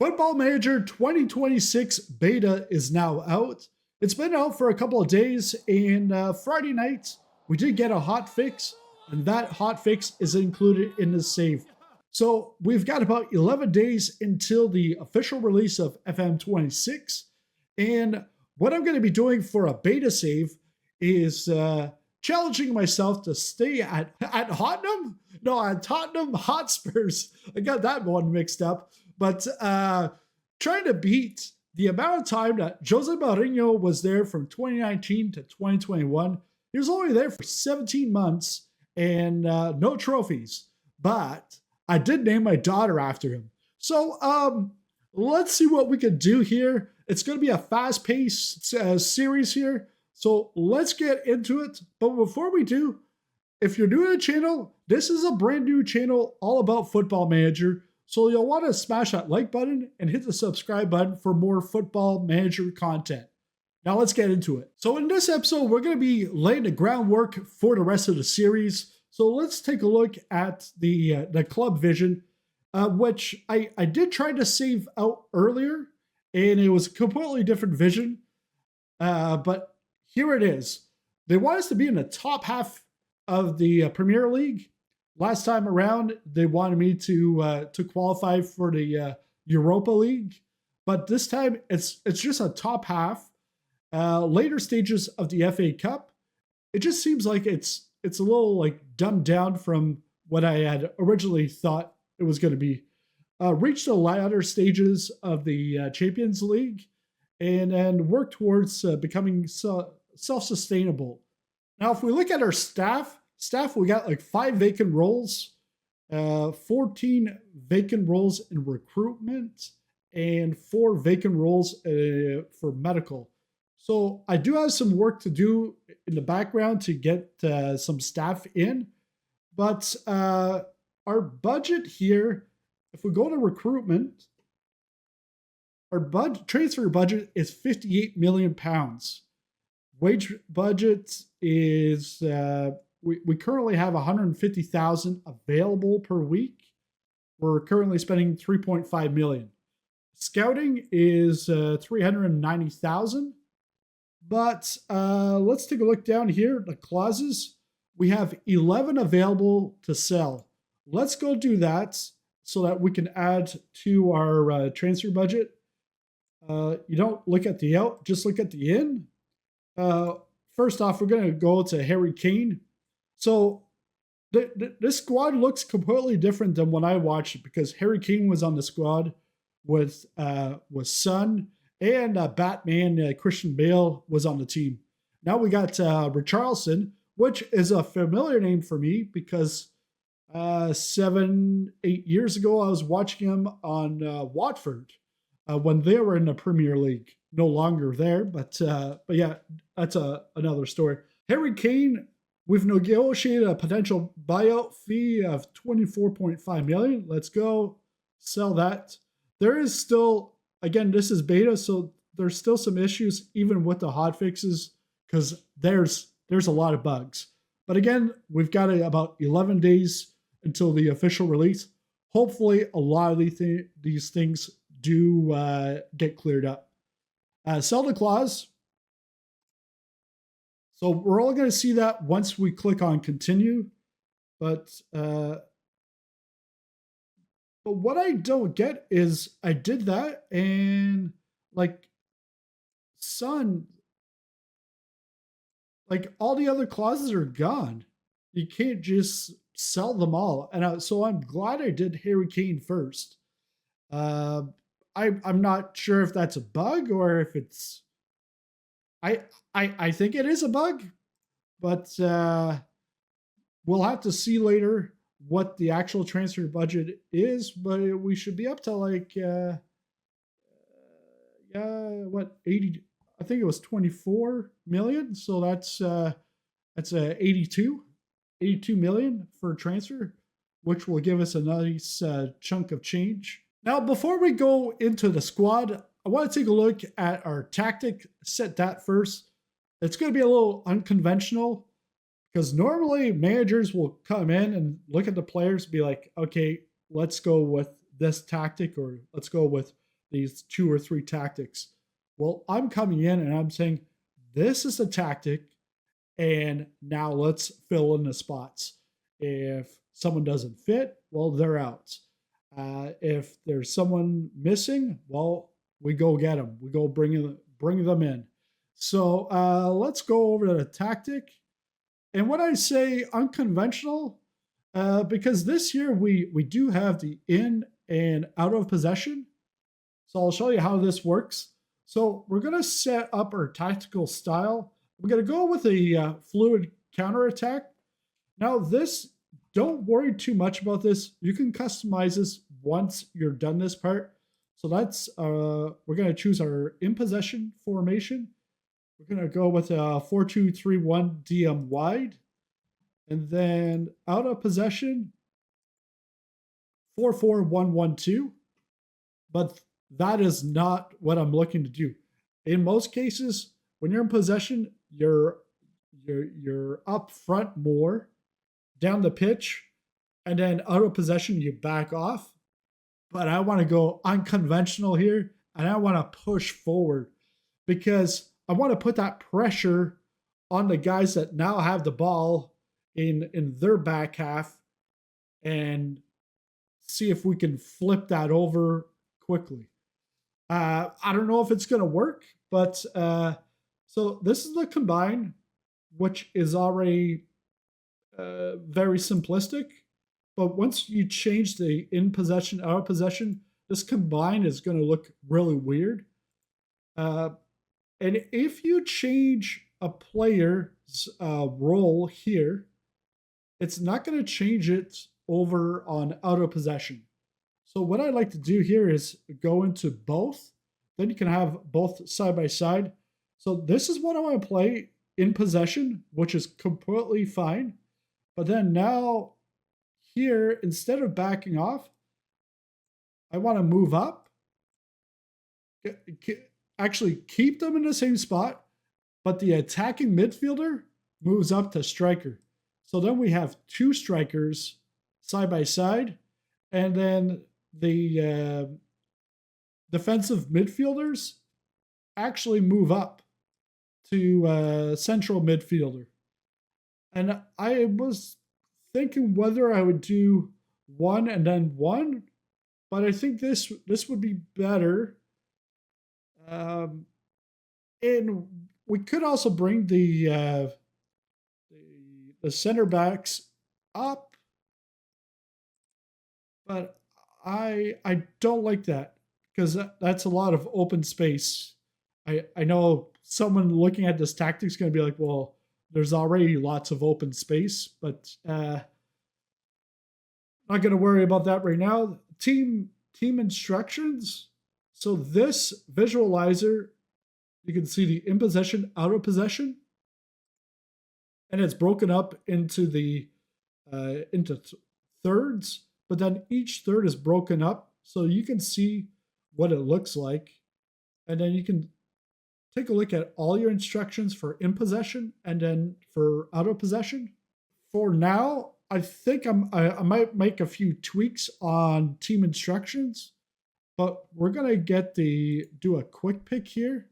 Football Manager 2026 beta is now out. It's been out for a couple of days, and Friday night we did get a hot fix, and that hot fix is included in the save. So we've got about 11 days until the official release of FM26, and what I'm going to be doing for a beta save is challenging myself to stay at Tottenham? No, at Tottenham Hotspurs. I got that one mixed up. But trying to beat the amount of time that Jose Mourinho was there from 2019 to 2021. He was only there for 17 months and no trophies. But I did name my daughter after him. So let's see what we can do here. It's going to be a fast-paced series here. So let's get into it. But before we do, if you're new to the channel, this is a brand new channel all about Football Manager. So you'll want to smash that like button and hit the subscribe button for more Football Manager content. Now let's get into it. So in this episode, we're going to be laying the groundwork for the rest of the series. So let's take a look at the club vision, which I did try to save out earlier, and it was a completely different vision. But here it is. They want us to be in the top half of the Premier League. Last time around, they wanted me to qualify for the Europa League, but this time it's just a top half. Later stages of the FA Cup, it just seems like it's a little like dumbed down from what I had originally thought it was going to be. Reach the latter stages of the Champions League, and then work towards becoming self-sustainable. Now, if we look at our staff, we got like 5 vacant roles, 14 vacant roles in recruitment, and 4 vacant roles for medical. So I do have some work to do in the background to get some staff in, but our budget here, if we go to recruitment, our transfer budget is £58 million. Wage budget is we currently have 150,000 available per week. We're currently spending 3.5 million. Scouting is 390,000. But let's take a look down here. The clauses, we have 11 available to sell. Let's go do that so that we can add to our transfer budget. You don't look at the out, just look at the in. First off, we're going to go to Harry Kane. So this squad looks completely different than when I watched it, because Harry Kane was on the squad with Son, and Batman Christian Bale was on the team. Now we got Richarlison, which is a familiar name for me because 7-8 years ago I was watching him on Watford when they were in the Premier League. No longer there, but yeah, that's another story. Harry Kane, we've negotiated a potential buyout fee of 24.5 million. Let's go sell that. There is still, again, this is beta, so there's still some issues even with the hot fixes because there's a lot of bugs. But again, we've got about 11 days until the official release. Hopefully, a lot of these things do get cleared up. Sell the clause. So we're all going to see that once we click on continue. But what I don't get is I did that and like Son, like all the other clauses are gone. You can't just sell them all. And so I'm glad I did Harry Kane first. I'm not sure if that's a bug or if it's. I think it is a bug, but we'll have to see later what the actual transfer budget is. But we should be up to like what 80? I think it was 24 million. So that's 82 million for transfer, which will give us a nice chunk of change. Now, before we go into the squad, I want to take a look at our tactic, set that first. It's going to be a little unconventional because normally managers will come in and look at the players and be like, okay, let's go with this tactic or let's go with these 2 or 3 tactics. Well, I'm coming in and I'm saying, this is a tactic, and now let's fill in the spots. If someone doesn't fit, well, they're out. If there's someone missing, well, we go get them. We go bring them in. So let's go over the tactic. And when I say unconventional, because this year we do have the in and out of possession. So I'll show you how this works. So we're going to set up our tactical style. We're going to go with a fluid counterattack. Now this, don't worry too much about this. You can customize this once you're done this part. So that's, we're going to choose our in possession formation. We're going to go with a 4-2-3-1 DM wide. And then out of possession, 4-4-1-1-2. But that is not what I'm looking to do. In most cases, when you're in possession, you're up front more, down the pitch, and then out of possession, you back off. But I want to go unconventional here, and I want to push forward because I want to put that pressure on the guys that now have the ball in their back half and see if we can flip that over quickly. I don't know if it's going to work, but so this is the combine, which is already very simplistic. But once you change the in possession, out of possession, this combine is going to look really weird. And if you change a player's role here, it's not going to change it over on out of possession. So what I like to do here is go into both. Then you can have both side by side. So this is what I want to play in possession, which is completely fine. But then now here, instead of backing off, I want to move up. Actually keep them in the same spot, but the attacking midfielder moves up to striker. So then we have 2 strikers side by side, and then the defensive midfielders actually move up to central midfielder. And I was thinking whether I would do 1 and then 1, but I think this would be better. And we could also bring the center backs up, but I don't like that because that's a lot of open space. I know someone looking at this tactic is going to be like, well, there's already lots of open space, but not going to worry about that right now. Team instructions. So this visualizer, you can see the in possession, out of possession, and it's broken up into the into thirds. But then each third is broken up, so you can see what it looks like, and then you can take a look at all your instructions for in possession and then for out of possession. For now, I think I might make a few tweaks on team instructions, but we're gonna do a quick pick here,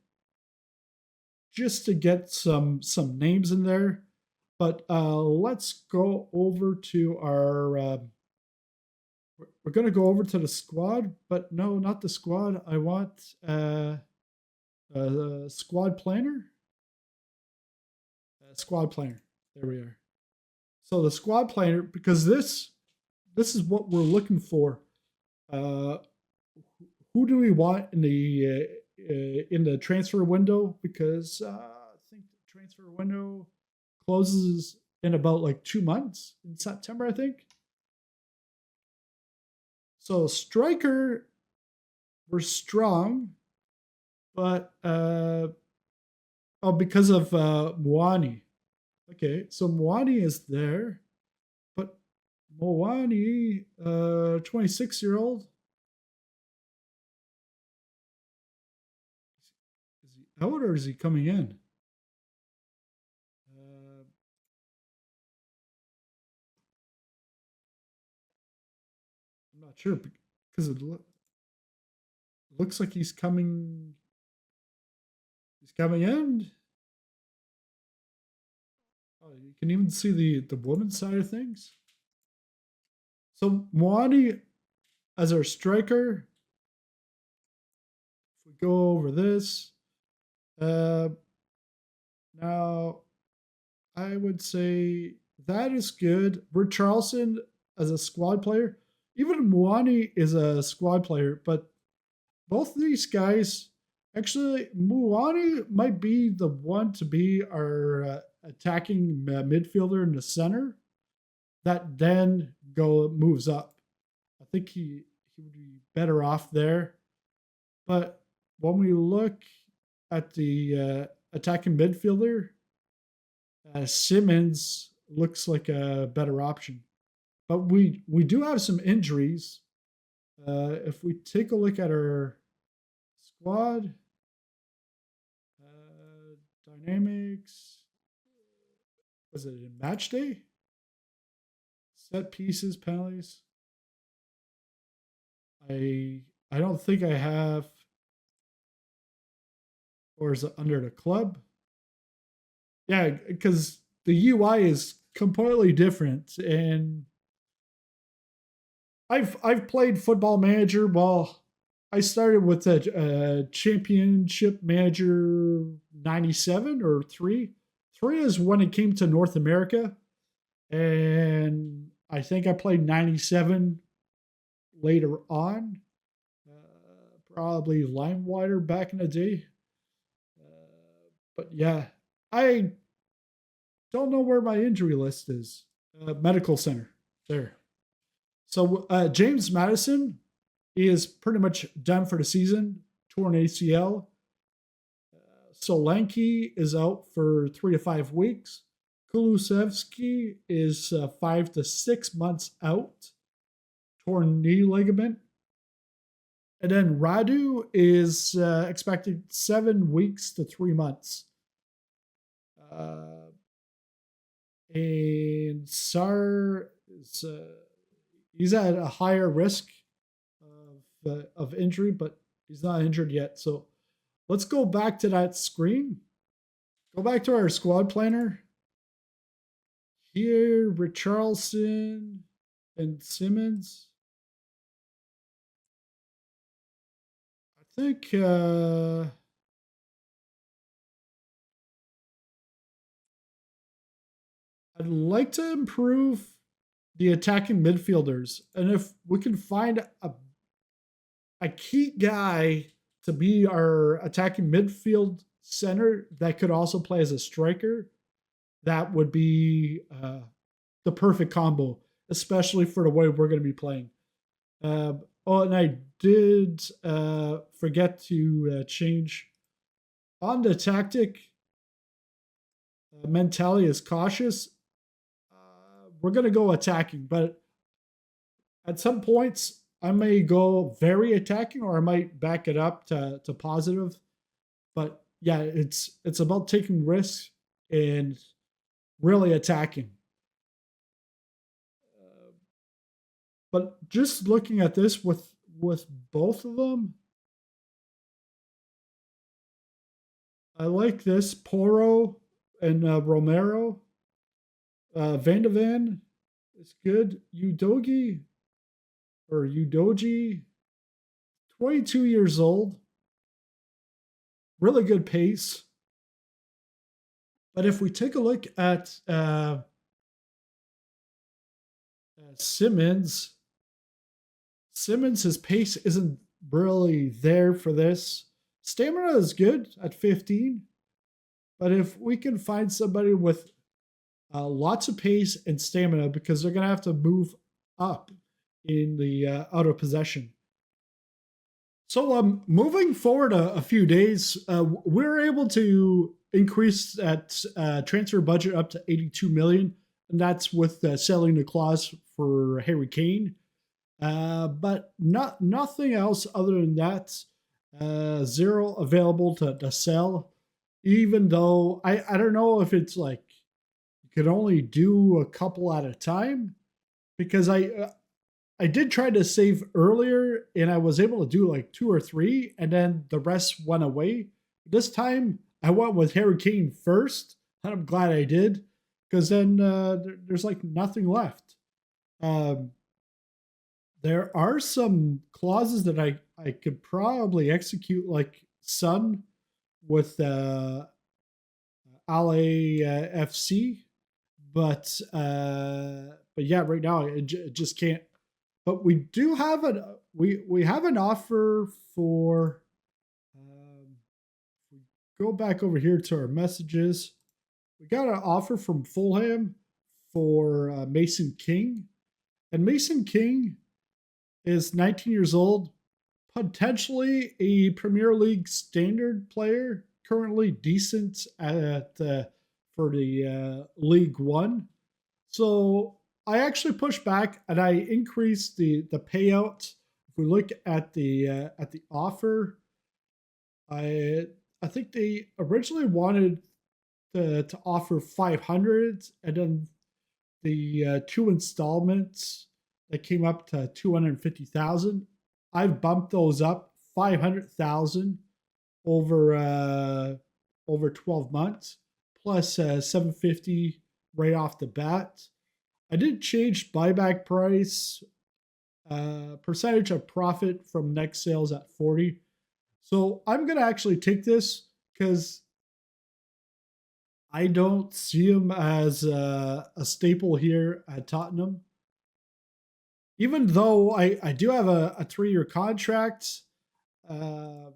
just to get some names in there. But let's go over to our. We're gonna go over to the squad, but no, not the squad. I want squad planner. Squad planner. There we are. So the squad planner, because this is what we're looking for. Who do we want in the transfer window? Because I think the transfer window closes in about like 2 months in September, I think. So striker, we're strong, but because of Moani. Okay, so Moani is there, but Moani, 26-year-old. Is he out or is he coming in? I'm not sure because looks like he's coming. He's coming in. Oh, you can even see the women's side of things. So Moani as our striker. If we go over this, now I would say that is good. Richarlison as a squad player, even Moani is a squad player, but both of these guys, actually, Moani might be the one to be our attacking midfielder in the center that then moves up. I think he would be better off there. But when we look at the attacking midfielder, Simmons looks like a better option. But we do have some injuries. If we take a look at our squad, dynamics, was it in match day? Set pieces, penalties. I don't think I have, or is it under the club? Yeah, because the UI is completely different, and I've played Football Manager. Well, I started with a Championship Manager 97 or 3. 3 is when it came to North America, and I think I played 97 later on. Probably LimeWire back in the day. But yeah, I don't know where my injury list is. Medical center. There. So James Madison, he is pretty much done for the season. Torn ACL. Solanke is out for 3 to 5 weeks. Kulusevski is 5 to 6 months out. Torn knee ligament. And then Radu is expected 7 weeks to 3 months. And Sar is he's at a higher risk of injury, but he's not injured yet. So let's go back to that screen. Go back to our squad planner. Here, Richarlison and Simmons. I think I'd like to improve the attacking midfielders. And if we can find a key guy to be our attacking midfield center that could also play as a striker, that would be the perfect combo, especially for the way we're going to be playing. And I did forget to change on the tactic. Mentality is cautious. We're going to go attacking, but at some points I may go very attacking, or I might back it up to positive. But yeah, it's about taking risks and really attacking. But just looking at this with both of them, I like this Poro and Romero. Van de Ven is good. Udogi, 22 years old. Really good pace. But if we take a look at Simmons, his pace isn't really there for this. Stamina is good at 15. But if we can find somebody with lots of pace and stamina, because they're going to have to move up in the out of possession. So moving forward a few days, we're able to increase that transfer budget up to 82 million, and that's with selling the clause for Harry Kane. But nothing else other than that. Zero available to sell, even though I don't know if it's like you could only do a couple at a time, because I I did try to save earlier, and I was able to do like 2 or 3, and then the rest went away. This time, I went with Harry Kane first, and I'm glad I did, because then there's like nothing left. Um, there are some clauses that I could probably execute, like Sun with LAFC, but yeah, right now it just can't. But we do have we have an offer for. If we go back over here to our messages. We got an offer from Fulham for Mason King, and Mason King is 19 years old, potentially a Premier League standard player, currently decent at for the League One. So I actually pushed back and I increased the payout. If we look at the offer, I I think they originally wanted to offer 500, and then the 2 installments that came up to 250,000. I've bumped those up 500,000 over 12 months, plus 750 right off the bat. I did change buyback price, percentage of profit from next sales at 40. So I'm gonna actually take this because I don't see him as a staple here at Tottenham. Even though I do have a 3-year contract, uh,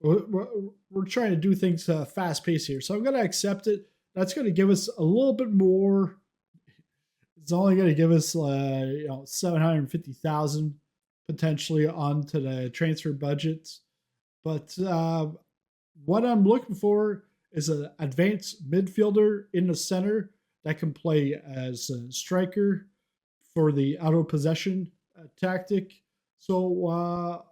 we're trying to do things fast paced here. So I'm going to accept it. That's going to give us a little bit more. It's only going to give us 750,000 potentially onto the transfer budgets. But what I'm looking for is an advanced midfielder in the center that can play as a striker for the auto possession tactic. So,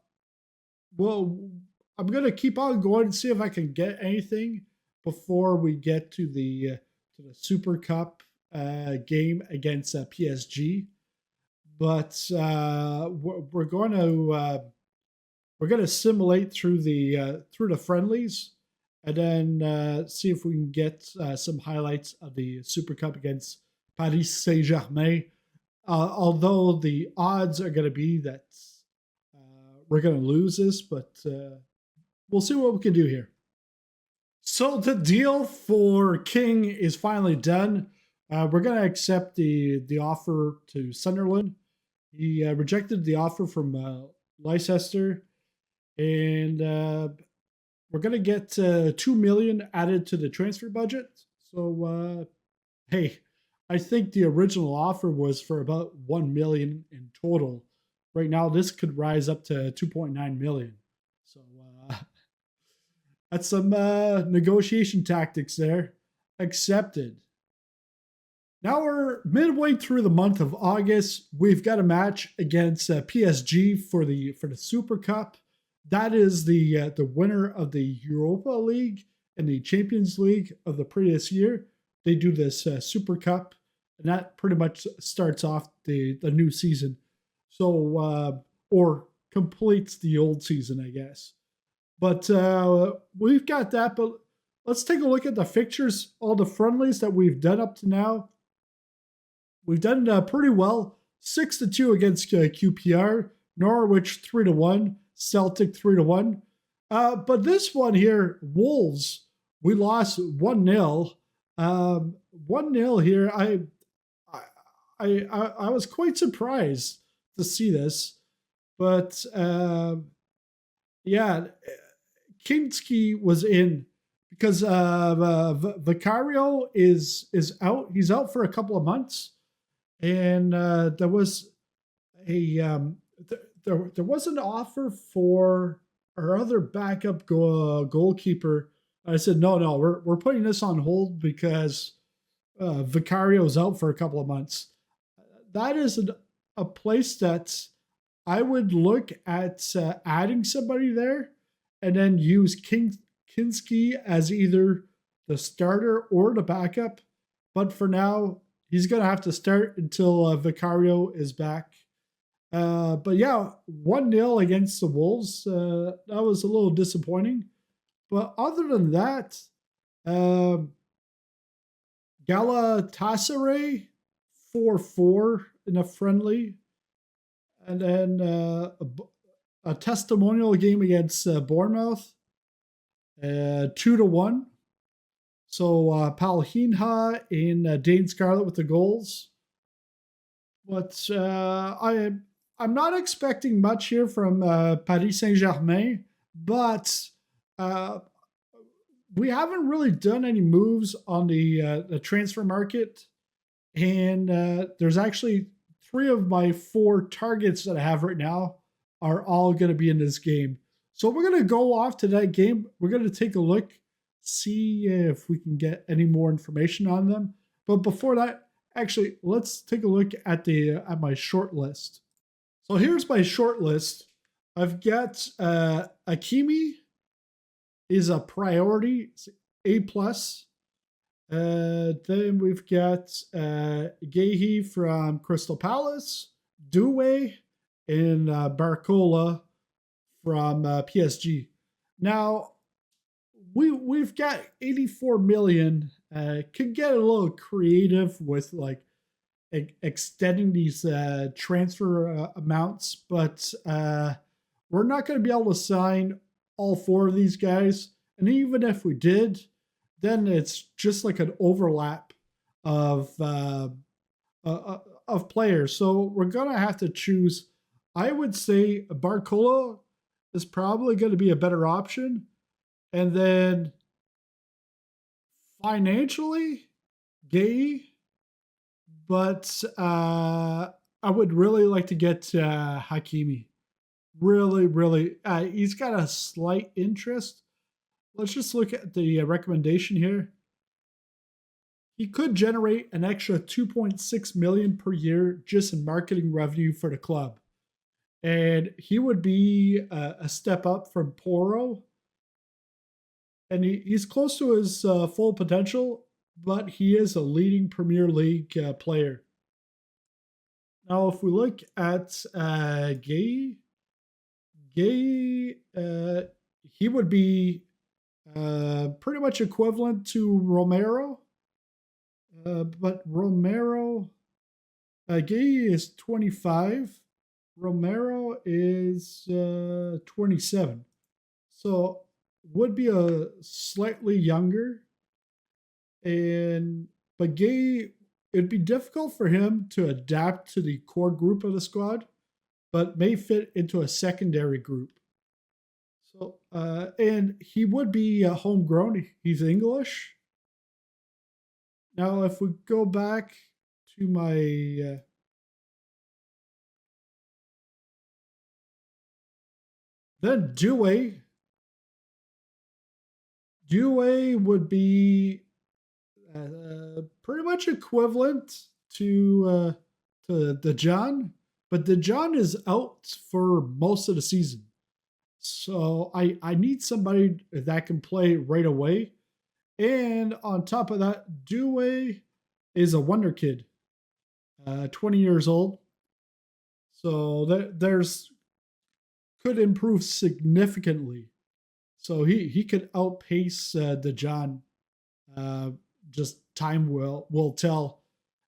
well, I'm going to keep on going and see if I can get anything before we get to the Super Cup game against PSG. But we're going to simulate through the friendlies, and then see if we can get some highlights of the Super Cup against Paris Saint-Germain. Although the odds are going to be that we're going to lose this, but we'll see what we can do here. So the deal for King is finally done. We're going to accept the offer to Sunderland. He rejected the offer from Leicester, and we're going to get 2 million added to the transfer budget. So, hey, I think the original offer was for about 1 million in total. Right now, this could rise up to 2.9 million. So that's some negotiation tactics there. Accepted. Now we're midway through the month of August. We've got a match against PSG for the Super Cup. That is the winner of the Europa League and the Champions League of the previous year. They do this Super Cup, and that pretty much starts off the new season. So, or completes the old season, I guess. But we've got that. But let's take a look at the fixtures, all the friendlies that we've done up to now. We've done pretty well. 6-2 against QPR, Norwich 3-1, Celtic 3-1. But this one here, Wolves, we lost 1-0. 1-0 here. I was quite surprised to see this, but yeah, Kinski was in because Vicario is out. He's out for a couple of months, and there was there was an offer for our other backup goalkeeper. I said no, we're putting this on hold because Vicario's out for a couple of months. That is a place that I would look at adding somebody there, and then use Kinski as either the starter or the backup. But for now, he's going to have to start until Vicario is back. But yeah, 1-0 against the Wolves. That was a little disappointing. But other than that, um, Galatasaray 4-4 in a friendly. And then a testimonial game against Bournemouth, 2-1. So Palhinha and Dane Scarlett with the goals. But I'm not expecting much here from Paris Saint Germain, but uh, we haven't really done any moves on the transfer market, and there's actually 3 of my 4 targets that I have right now are all going to be in this game. So we're going to go off to that game. We're going to take a look, see if we can get any more information on them. But before that, actually, let's take a look at my short list. So here's my short list. I've got Akimi is a priority, A plus. Then we've got Gehi from Crystal Palace, Doué, and Barcola from PSG. Now we've got 84 million. Could get a little creative with like extending these transfer amounts, but we're not going to be able to sign all 4 of these guys. And even if we did, then it's just like an overlap of players. So we're gonna have to choose. I would say Barcola is probably going to be a better option, and then financially, Gay. But I would really like to get Hakimi. Really, really, he's got a slight interest. Let's just look at the recommendation here. He could generate an extra 2.6 million per year just in marketing revenue for the club, and he would be a step up from Poro. And he's close to his full potential, but he is a leading Premier League player. Now, if we look at Gay, he would be pretty much equivalent to Romero. But Romero, Gay is 25. Romero is 27. So would be a slightly younger. But Gay, it'd be difficult for him to adapt to the core group of the squad, but may fit into a secondary group. So, and he would be homegrown. He's English. Now, if we go back to my then Doué would be pretty much equivalent to Dejan, but Dejan is out for most of the season. So I need somebody that can play right away. And on top of that, Doué is a wonder kid, 20 years old. So there's could improve significantly. So he could outpace Dejan. Just time will tell.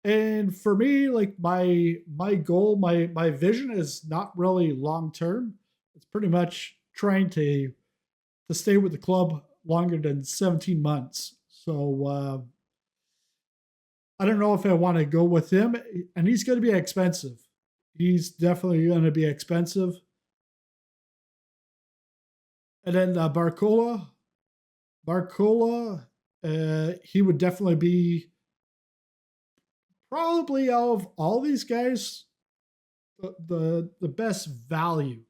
And for me, like my goal, my vision is not really long term. It's pretty much trying to stay with the club longer than 17 months. So I don't know if I want to go with him, and he's going to be expensive. He's definitely going to be expensive. And then Barcola, he would definitely be probably out of all these guys the best value.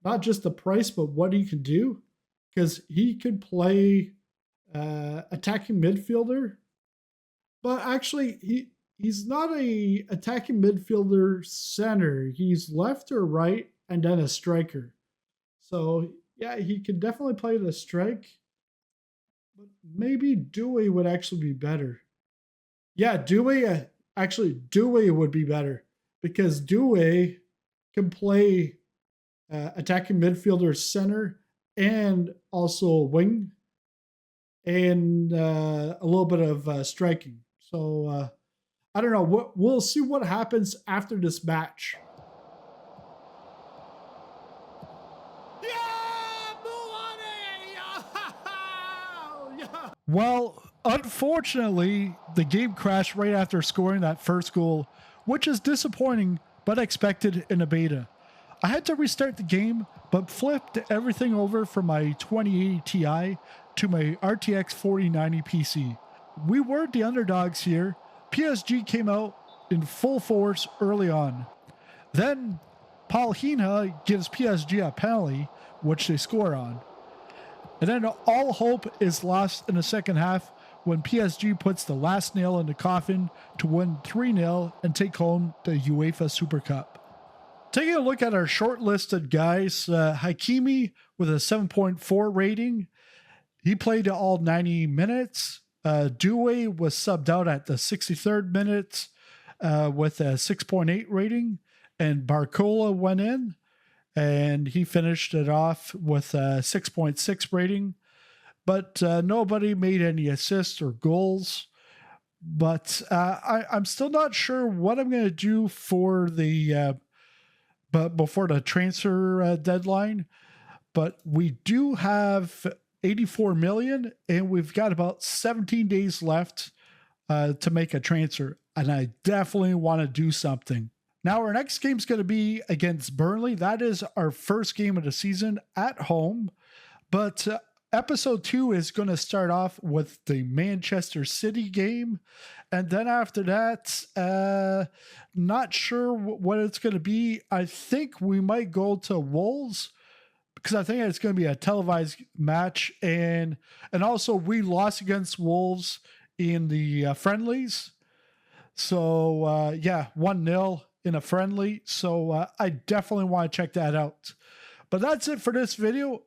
Not just the price, but what he can do, because he could play attacking midfielder. But actually, he's not a attacking midfielder center. He's left or right, and then a striker. So yeah, he could definitely play the strike. But maybe Doué would actually be better. Yeah, Doué would be better. because Due can play attacking midfielder, center, and also wing, and a little bit of striking. So I don't know. We'll see what happens after this match. Well, unfortunately, the game crashed right after scoring that first goal, which is disappointing but expected in a beta. I had to restart the game, but flipped everything over from my 2080 Ti to my RTX 4090 PC. We were the underdogs here. PSG came out in full force early on. Then Paul Hina gives PSG a penalty, which they score on. And then all hope is lost in the second half when PSG puts the last nail in the coffin to win 3-0 and take home the UEFA Super Cup. Taking a look at our shortlisted guys, Hakimi with a 7.4 rating. He played all 90 minutes. Due was subbed out at the 63rd minute with a 6.8 rating. And Barcola went in, and he finished it off with a 6.6 rating. But nobody made any assists or goals. But I'm still not sure what I'm going to do for the but before the transfer deadline. But we do have 84 million, and we've got about 17 days left to make a transfer. And I definitely want to do something. Now, our next game is going to be against Burnley. That is our first game of the season at home. But episode 2 is going to start off with the Manchester City game. And then after that, not sure what it's going to be. I think we might go to Wolves, because I think it's going to be a televised match. And also, we lost against Wolves in the friendlies. So, 1-0 in a friendly. So I definitely want to check that out. But that's it for this video.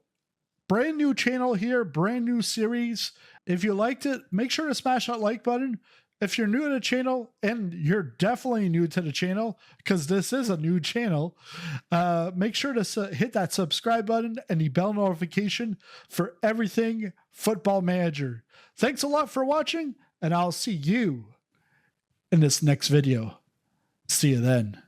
Brand new channel here, brand new series. If you liked it, make sure to smash that like button. If you're new to the channel, and you're definitely new to the channel because this is a new channel, make sure to hit that subscribe button and the bell notification for everything Football Manager. Thanks a lot for watching, and I'll see you in this next video. See you then.